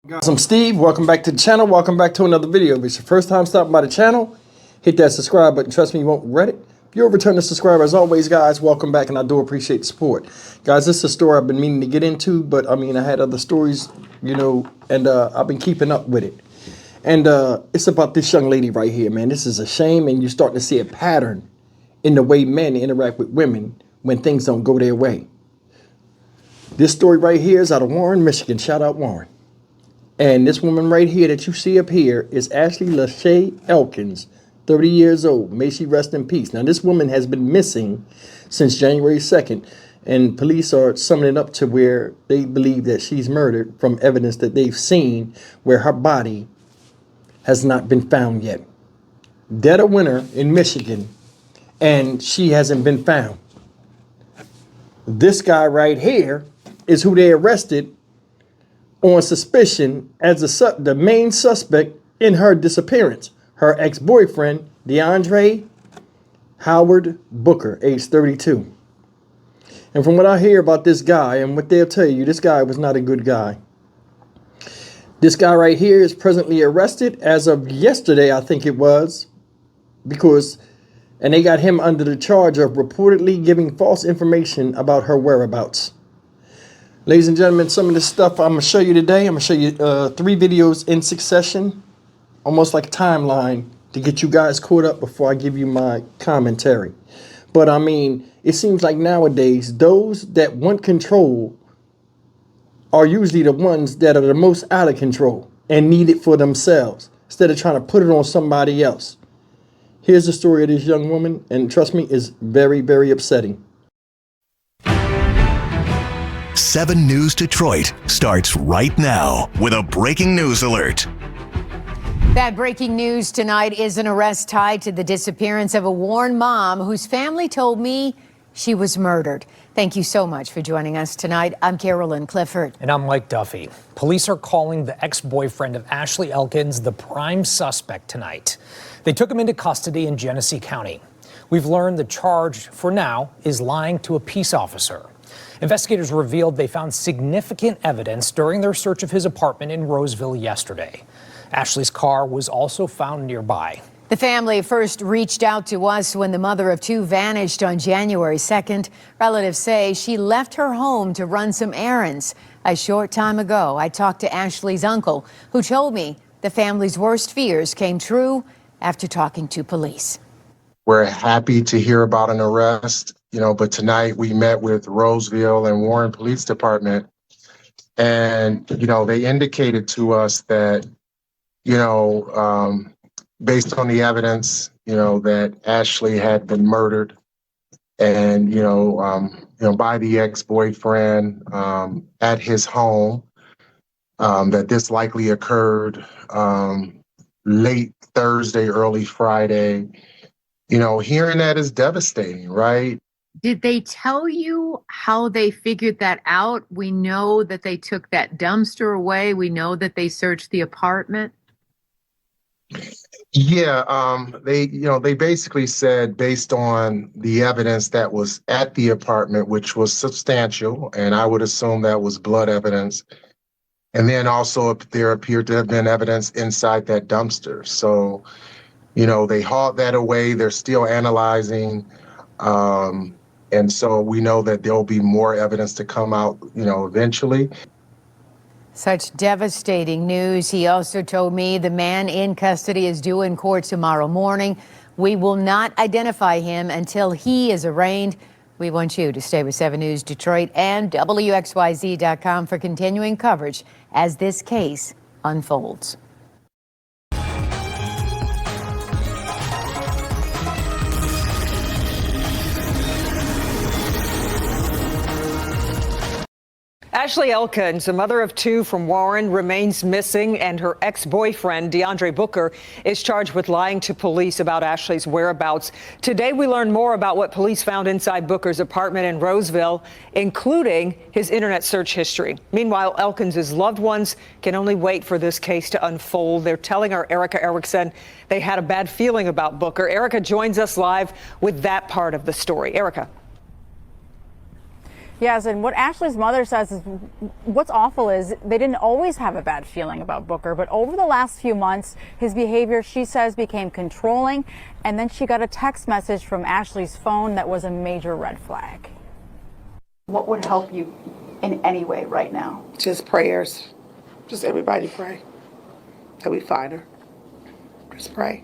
Guys, I'm Steve. Welcome back to the channel. Welcome back to another video. If it's your first time stopping by the channel, hit that subscribe button. Trust me, you won't regret it. If you're a returning subscriber, as always, guys, welcome back, and I do appreciate the support. Guys, this is a story I've been meaning to get into, but I mean, I had other stories, and I've been keeping up with it. And it's about this young lady right here, man. This is a shame, and you're starting to see a pattern in the way men interact with women when things don't go their way. This story right here is out of Warren, Michigan. Shout out Warren. And this woman right here that you see up here is Ashley Lachey Elkins, 30 years old. May she rest in peace. Now, this woman has been missing since January 2nd, and police are summing it up to where they believe that she's murdered from evidence that they've seen where her body has not been found yet. Dead of winter in Michigan, and she hasn't been found. This guy right here is who they arrested on suspicion as the main suspect in her disappearance. Her ex-boyfriend, DeAndre Howard Booker, age 32. And from what I hear about this guy and what they'll tell you, this guy was not a good guy. This guy right here is presently arrested as of yesterday, I think it was, and they got him under the charge of reportedly giving false information about her whereabouts. Ladies and gentlemen, some of this stuff I'm going to show you today. I'm going to show you 3 videos in succession, almost like a timeline to get you guys caught up before I give you my commentary. But I mean, it seems like nowadays, those that want control are usually the ones that are the most out of control and need it for themselves instead of trying to put it on somebody else. Here's the story of this young woman, and trust me, it's very, very upsetting. 7 News Detroit starts right now with a breaking news alert. That breaking news tonight is an arrest tied to the disappearance of a Warren mom whose family told me she was murdered. Thank you so much for joining us tonight. I'm Carolyn Clifford. And I'm Mike Duffy. Police are calling the ex-boyfriend of Ashley Elkins the prime suspect tonight. They took him into custody in Genesee County. We've learned the charge for now is lying to a peace officer. Investigators revealed they found significant evidence during their search of his apartment in Roseville yesterday. Ashley's car was also found nearby. The family first reached out to us when the mother of 2 vanished on January 2nd. Relatives say she left her home to run some errands. A short time ago, I talked to Ashley's uncle, who told me the family's worst fears came true after talking to police. We're happy to hear about an arrest, but tonight we met with Roseville and Warren Police Department, and, they indicated to us that, based on the evidence, that Ashley had been murdered and, by the ex-boyfriend at his home, that this likely occurred late Thursday, early Friday. Hearing that is devastating, right? Did they tell you how they figured that out? We know that they took that dumpster away. We know that they searched the apartment. Yeah, they basically said based on the evidence that was at the apartment, which was substantial, and I would assume that was blood evidence. And then also there appeared to have been evidence inside that dumpster. So, they hauled that away. They're still analyzing. And so we know that there'll be more evidence to come out, eventually. Such devastating news. He also told me the man in custody is due in court tomorrow morning. We will not identify him until he is arraigned. We want you to stay with 7 News Detroit and WXYZ.com for continuing coverage as this case unfolds. Ashley Elkins, a mother of 2 from Warren, remains missing, and her ex-boyfriend, DeAndre Booker, is charged with lying to police about Ashley's whereabouts. Today, we learned more about what police found inside Booker's apartment in Roseville, including his internet search history. Meanwhile, Elkins' loved ones can only wait for this case to unfold. They're telling our Erica Erickson they had a bad feeling about Booker. Erica joins us live with that part of the story. Erica. Yes, and what Ashley's mother says is what's awful is they didn't always have a bad feeling about Booker, but over the last few months, his behavior, she says, became controlling, and then she got a text message from Ashley's phone that was a major red flag. What would help you in any way right now? Just prayers. Just everybody pray that we find her. Just pray.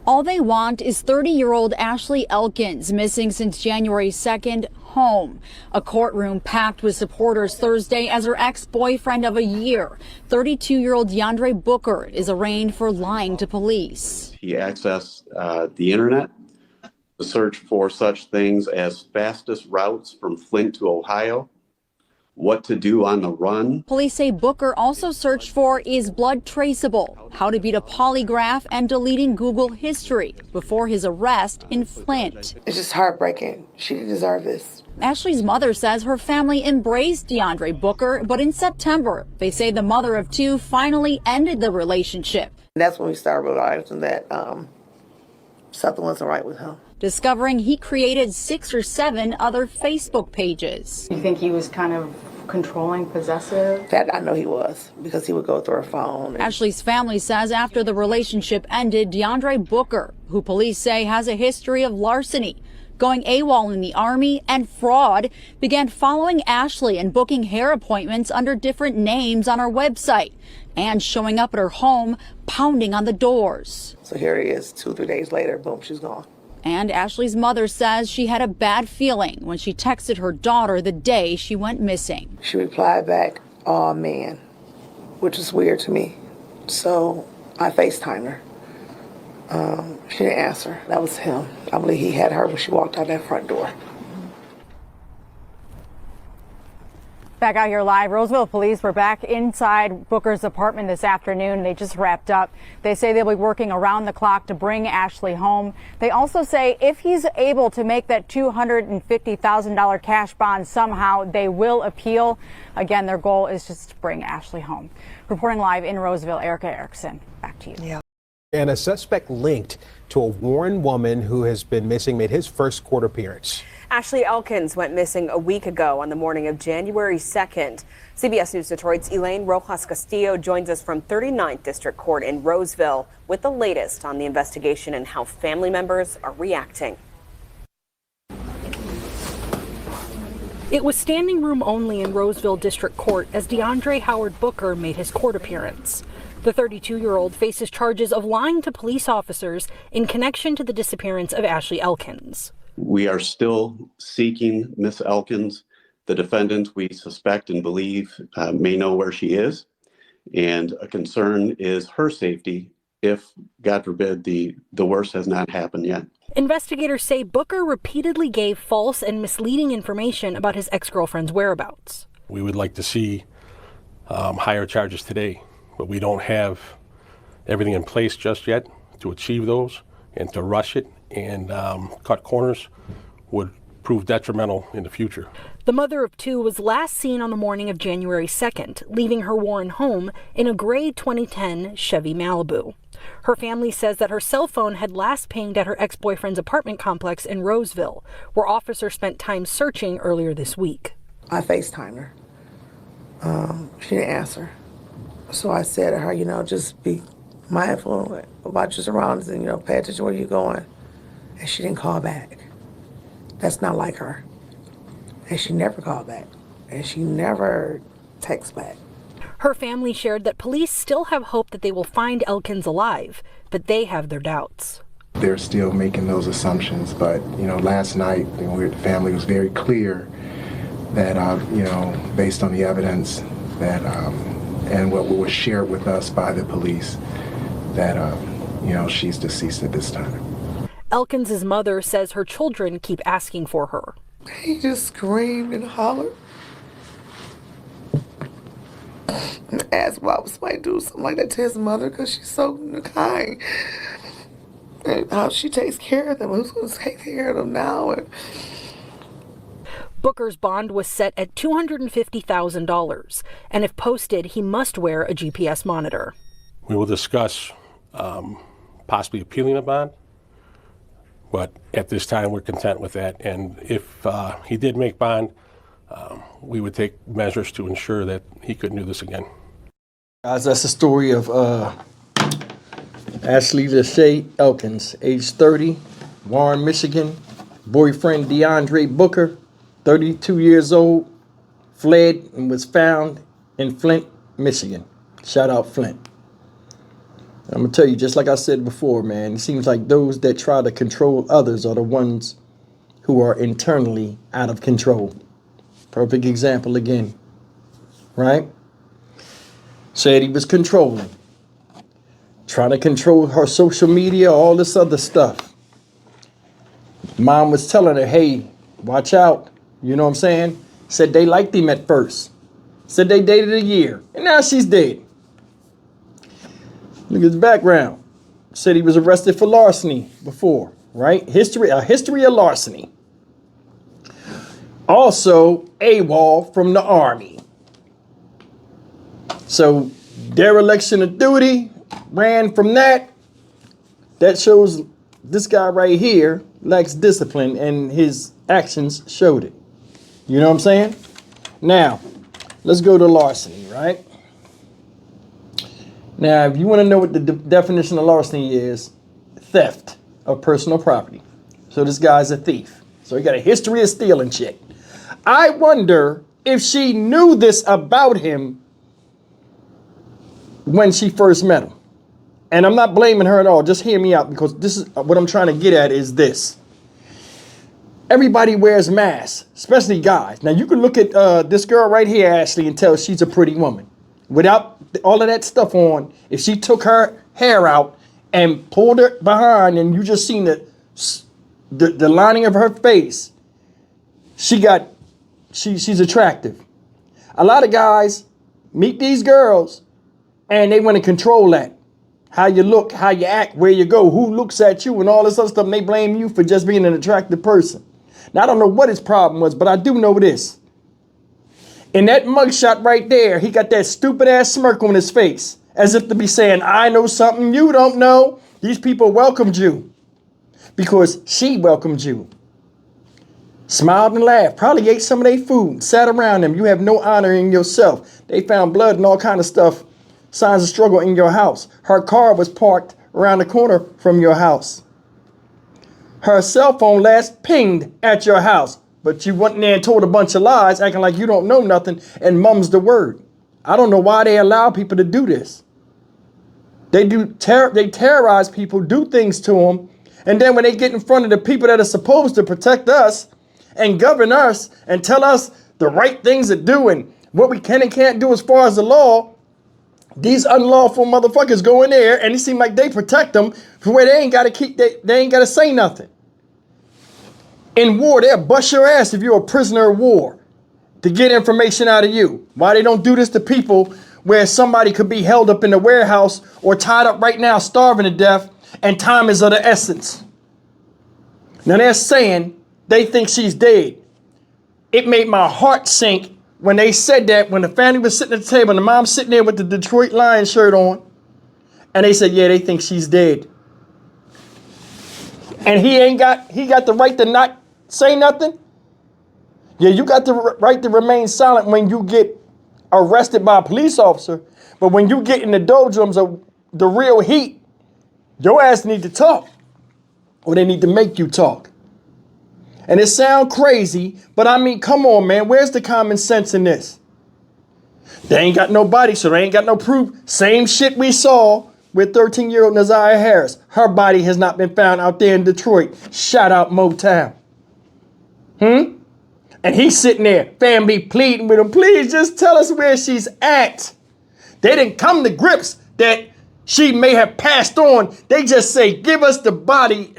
All they want is 30-year-old Ashley Elkins, missing since January 2nd, home. A courtroom packed with supporters Thursday as her ex-boyfriend of a year, 32-year-old DeAndre Booker, is arraigned for lying to police. He accessed the internet to search for such things as fastest routes from Flint to Ohio, what to do on the run. Police say Booker also searched for is blood traceable, how to beat a polygraph, and deleting Google history before his arrest in Flint. It's just heartbreaking. She didn't deserve this. Ashley's mother says her family embraced DeAndre Booker, but in September, they say the mother of two finally ended the relationship. And that's when we started realizing that something wasn't right with him. Discovering he created 6 or 7 other Facebook pages. You think he was kind of controlling, possessive? That I know he was, because he would go through her phone. Ashley's family says after the relationship ended, DeAndre Booker, who police say has a history of larceny, going AWOL in the Army, and fraud, began following Ashley and booking hair appointments under different names on her website and showing up at her home, pounding on the doors. So here he is, 2 or 3 days later, boom, she's gone. And Ashley's mother says she had a bad feeling when she texted her daughter the day she went missing. She replied back, "Aw, man," which is weird to me. So I FaceTimed her. She didn't answer. That was him. I believe he had her when she walked out that front door. Back out here live, Roseville police were back inside Booker's apartment this afternoon. They just wrapped up. They say they'll be working around the clock to bring Ashley home. They also say if he's able to make that $250,000 cash bond somehow, they will appeal. Again, their goal is just to bring Ashley home. Reporting live in Roseville, Erica Erickson, back to you. Yeah. And a suspect linked to a Warren woman who has been missing made his first court appearance. Ashley Elkins went missing a week ago on the morning of January 2nd. CBS News Detroit's Elaine Rojas Castillo joins us from 39th District Court in Roseville with the latest on the investigation and how family members are reacting. It was standing room only in Roseville District Court as DeAndre Howard Booker made his court appearance. The 32-year-old faces charges of lying to police officers in connection to the disappearance of Ashley Elkins. We are still seeking Miss Elkins. The defendant, we suspect and believe, may know where she is. And a concern is her safety if, God forbid, the worst has not happened yet. Investigators say Booker repeatedly gave false and misleading information about his ex-girlfriend's whereabouts. We would like to see higher charges today, but we don't have everything in place just yet to achieve those, and to rush it and cut corners would prove detrimental in the future. The mother of two was last seen on the morning of January 2nd, leaving her Warren home in a gray 2010 Chevy Malibu. Her family says that her cell phone had last pinged at her ex-boyfriend's apartment complex in Roseville, where officers spent time searching earlier this week. I FaceTimed her. She didn't answer. So I said to her, just be mindful about your surroundings and, pay attention where you're going. And she didn't call back. That's not like her. And she never called back. And she never texts back. Her family shared that police still have hope that they will find Elkins alive, but they have their doubts. They're still making those assumptions, but, last night, the family was very clear that, based on the evidence that, and what was shared with us by the police, that, she's deceased at this time. Elkins' mother says her children keep asking for her. He just screamed and hollered and asked why would somebody do something like that to his mother, because she's so kind. And how she takes care of them. Who's going to take care of them now? Booker's bond was set at $250,000, and if posted, he must wear a GPS monitor. We will discuss possibly appealing a bond, but at this time we're content with that. And if he did make bond, we would take measures to ensure that he couldn't do this again. Guys, that's the story of Ashley Lachey Elkins, age 30, Warren, Michigan. Boyfriend DeAndre Booker, 32 years old, fled and was found in Flint, Michigan. Shout out Flint. I'm going to tell you, just like I said before, man, it seems like those that try to control others are the ones who are internally out of control. Perfect example again, right? Said he was controlling, trying to control her social media, all this other stuff. Mom was telling her, hey, watch out. You know what I'm saying? Said they liked him at first. Said they dated a year. And now she's dead. Look at his background. Said he was arrested for larceny before, right? A history of larceny. Also, AWOL from the Army. So, dereliction of duty, ran from that. That shows this guy right here lacks discipline, and his actions showed it. You know what I'm saying? Now, let's go to larceny, right? Now, if you want to know what the definition of larceny is, theft of personal property. So this guy's a thief. So he got a history of stealing shit. I wonder if she knew this about him when she first met him. And I'm not blaming her at all. Just hear me out, because this is what I'm trying to get at is this. Everybody wears masks, especially guys. Now, you can look at this girl right here, Ashley, and tell she's a pretty woman. Without all of that stuff on, if she took her hair out and pulled it behind and you just seen the lining of her face, she's attractive. A lot of guys meet these girls and they want to control that. How you look, how you act, where you go, who looks at you, and all this other stuff, and they blame you for just being an attractive person. Now, I don't know what his problem was, but I do know this. In that mugshot right there, he got that stupid ass smirk on his face, as if to be saying, I know something you don't know. These people welcomed you because she welcomed you. Smiled and laughed, probably ate some of their food, sat around them. You have no honor in yourself. They found blood and all kind of stuff, signs of struggle in your house. Her car was parked around the corner from your house. Her cell phone last pinged at your house, but you went in there and told a bunch of lies, acting like you don't know nothing, and mum's the word. I don't know why they allow people to do this. They terrorize people, do things to them, and then when they get in front of the people that are supposed to protect us and govern us and tell us the right things to do and what we can and can't do as far as the law, these unlawful motherfuckers go in there and it seems like they protect them for where they ain't got to they ain't got to say nothing. In war, they'll bust your ass if you're a prisoner of war to get information out of you. Why they don't do this to people where somebody could be held up in the warehouse or tied up right now, starving to death, and time is of the essence. Now they're saying they think she's dead. It made my heart sink when they said that, when the family was sitting at the table and the mom's sitting there with the Detroit Lions shirt on, and they said, yeah, they think she's dead. And he got the right to not say nothing? Yeah, you got the right to remain silent when you get arrested by a police officer, but when you get in the doldrums of the real heat, your ass need to talk, or they need to make you talk. And it sounds crazy, but I mean, come on, man. Where's the common sense in this? They ain't got no body, so they ain't got no proof. Same shit we saw with 13-year-old Naziah Harris. Her body has not been found out there in Detroit. Shout out Motown. And he's sitting there, family pleading with him, please just tell us where she's at. They didn't come to grips that she may have passed on. They just say, give us the body,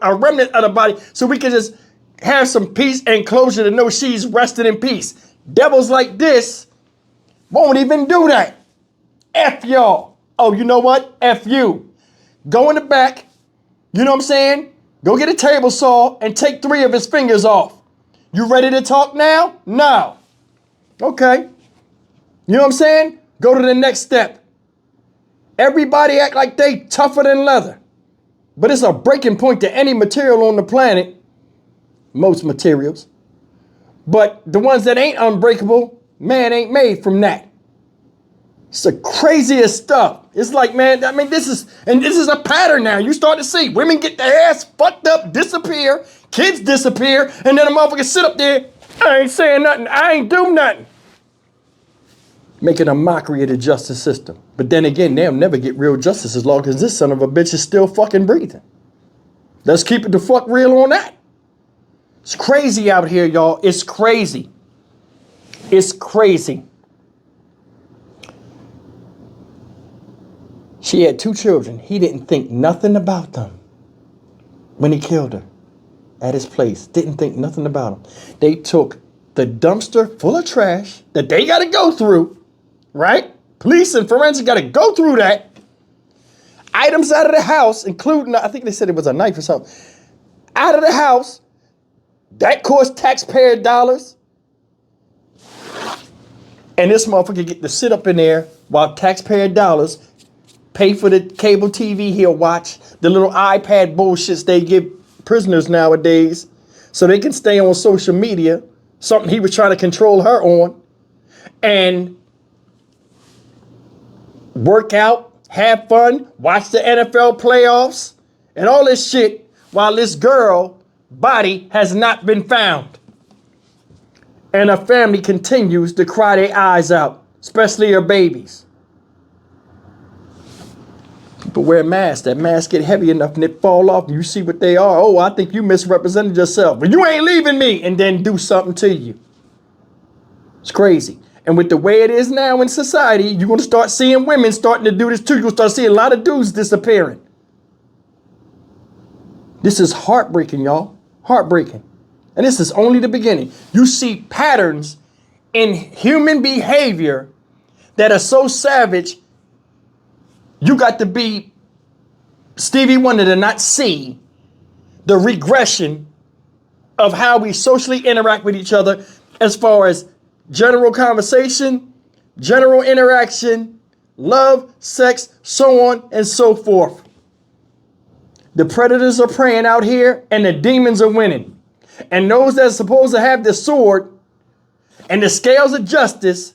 a remnant of the body, so we can just have some peace and closure to know she's rested in peace. Devils like this won't even do that. F y'all. Oh, you know what? F you. Go in the back, you know what I'm saying? Go get a table saw and take 3 of his fingers off. You ready to talk now? No. Okay. You know what I'm saying? Go to the next step. Everybody act like they tougher than leather. But it's a breaking point to any material on the planet, most materials. But the ones that ain't unbreakable, man ain't made from that. It's the craziest stuff. It's like, man, I mean, this is a pattern now. You start to see women get their ass fucked up, disappear, kids disappear, and then a motherfucker sit up there, I ain't saying nothing, I ain't do nothing. Making a mockery of the justice system. But then again, they'll never get real justice as long as this son of a bitch is still fucking breathing. Let's keep it the fuck real on that. It's crazy out here, y'all. It's crazy. It's crazy. She had 2 children. He didn't think nothing about them when he killed her at his place. Didn't think nothing about them. They took the dumpster full of trash that they got to go through, right? Police and forensic got to go through that. Items out of the house, including, I think they said it was a knife or something, out of the house. That cost taxpayer dollars. And this motherfucker get to sit up in there while taxpayer dollars pay for the cable TV he'll watch, the little iPad bullshits they give prisoners nowadays so they can stay on social media, something he was trying to control her on, and work out, have fun, watch the NFL playoffs, and all this shit while this girl body has not been found. And her family continues to cry their eyes out, especially her babies. People wear masks. That mask get heavy enough and it fall off and you see what they are. Oh, I think you misrepresented yourself, but you ain't leaving me, and then do something to you. It's crazy. And with the way it is now in society, you're going to start seeing women starting to do this too. You're going to start seeing a lot of dudes disappearing. This is heartbreaking, y'all. Heartbreaking. And this is only the beginning. You see patterns in human behavior that are so savage, you got to be Stevie Wonder to not see the regression of how we socially interact with each other as far as general conversation, general interaction, love, sex, so on and so forth. The predators are preying out here and the demons are winning. And those that are supposed to have the sword and the scales of justice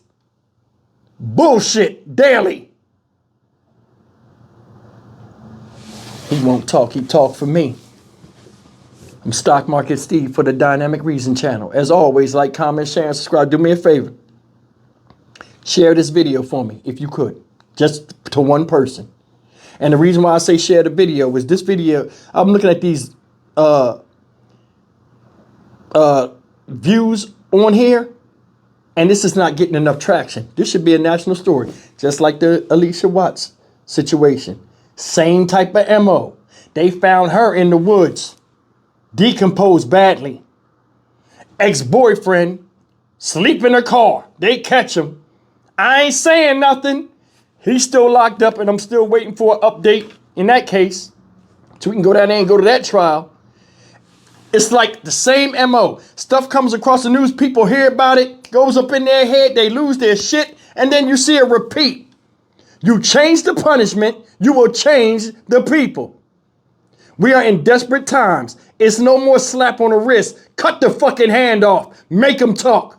bullshit daily. He won't talk, he talk for me. I'm Stock Market Steve for the Dynamic Reason channel. As always, like, comment, share, and subscribe. Do me a favor. Share this video for me, if you could. Just to one person. And the reason why I say share the video is this video, I'm looking at these views on here, and this is not getting enough traction. This should be a national story, just like the Alicia Watts situation. Same type of MO. They found her in the woods, decomposed badly. Ex-boyfriend sleep in her car. They catch him. I ain't saying nothing. He's still locked up, and I'm still waiting for an update in that case, so we can go down there and go to that trial. It's like the same MO. Stuff comes across the news, people hear about it, goes up in their head, they lose their shit, and then you see a repeat. You change the punishment, you will change the people. We are in desperate times. It's no more slap on the wrist. Cut the fucking hand off. Make them talk.